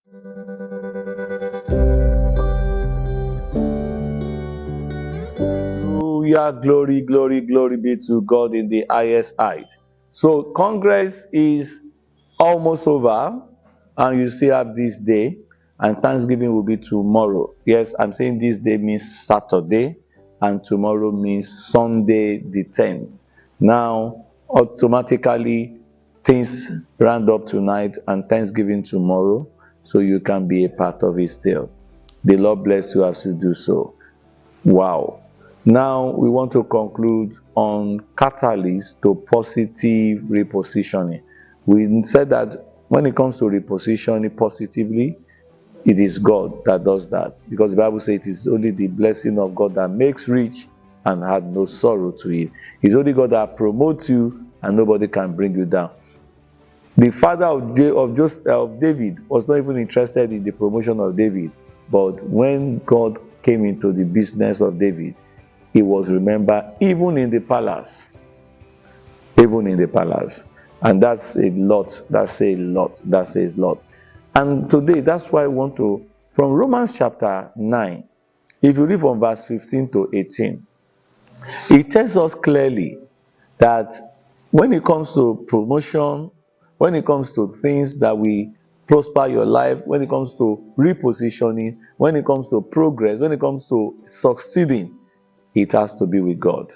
Hallelujah, glory, glory, glory be to God in the highest height. So Congress is almost over, and you still have this day, and Thanksgiving will be tomorrow. Yes, I'm saying this day means Saturday, and tomorrow means Sunday the 10th. Now, automatically, things round up tonight and Thanksgiving tomorrow, so you can be a part of it still. The Lord bless you as you do so. Wow. Now we want to conclude on catalyst to positive repositioning. We said that when it comes to repositioning positively, it is God that does that, because the Bible says it is only the blessing of God that makes rich and had no sorrow to it. It's only God that promotes you and nobody can bring you down. The father of David was not even interested in the promotion of David, but when God came into the business of David, he was remembered even in the palace. Even in the palace. And that's a lot. That's a lot. That says a lot. And today, that's why I want to, from Romans chapter 9, if you read from verse 15 to 18, it tells us clearly that when it comes to promotion, when it comes to things that will prosper your life, when it comes to repositioning, when it comes to progress, when it comes to succeeding, it has to be with God.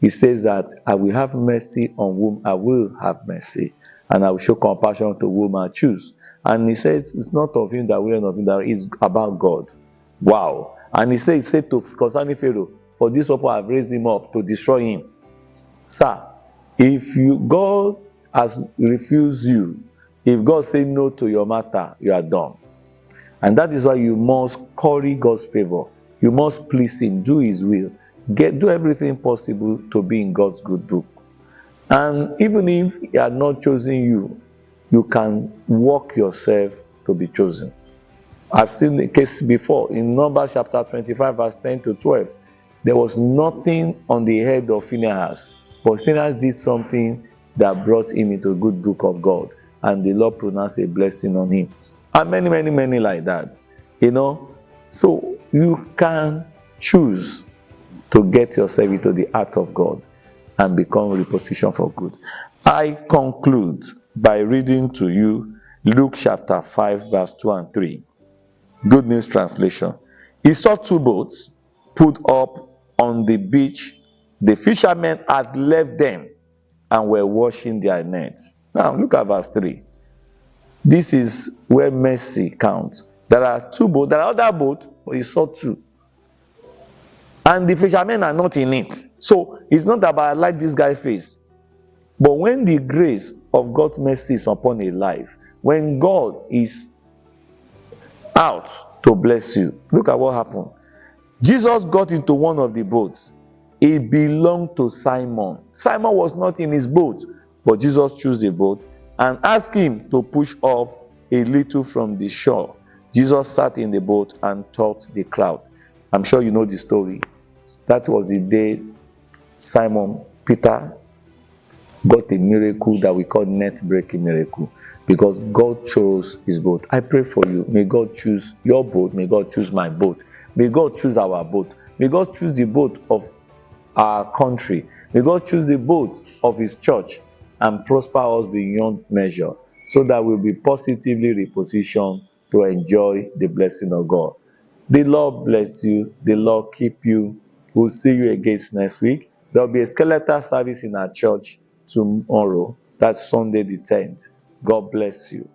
He says that I will have mercy on whom I will have mercy, and I will show compassion to whom I choose. And he says it's not of him that will, not of him that is about God. Wow. And he said to concerning Pharaoh, for this purpose I have raised him up to destroy him. Sir, if God has refused you, if God say no to your matter, you are done. And that is why you must curry God's favor. You must please him, do his will. Do everything possible to be in God's good book. And even if he had not chosen you, you can work yourself to be chosen. I've seen the case before in Numbers chapter 25 verse 10 to 12. There was nothing on the head of Phinehas, but Phinehas did something that brought him into a good book of God, and the Lord pronounced a blessing on him. And many, many, many like that. So you can choose to get yourself into the heart of God and become repositioned for good. I conclude by reading to you Luke chapter 5 verse 2 and 3. Good News Translation. He saw two boats put up on the beach. The fishermen had left them and were washing their nets. Now look at verse 3. This is where mercy counts. There are two boats. There are other boats, but he saw two. And the fishermen are not in it. So it's not about I like this guy's face. But when the grace of God's mercy is upon a life, when God is out to bless you, look at what happened. Jesus got into one of the boats. It belonged to Simon. Simon was not in his boat, but Jesus chose the boat and asked him to push off a little from the shore. Jesus sat in the boat and taught the crowd. I'm sure you know the story. That was the day Simon Peter got a miracle that we call net breaking miracle, because God chose his boat. I pray for you. May God choose your boat. May God choose my boat. May God choose our boat. May God choose the boat of our country. May God choose the boat of his church and prosper us beyond measure, so that we'll be positively repositioned to enjoy the blessing of God. The Lord bless you. The Lord keep you. We'll see you again next week. There'll be a skeletal service in our church tomorrow. That's Sunday the 10th. God bless you.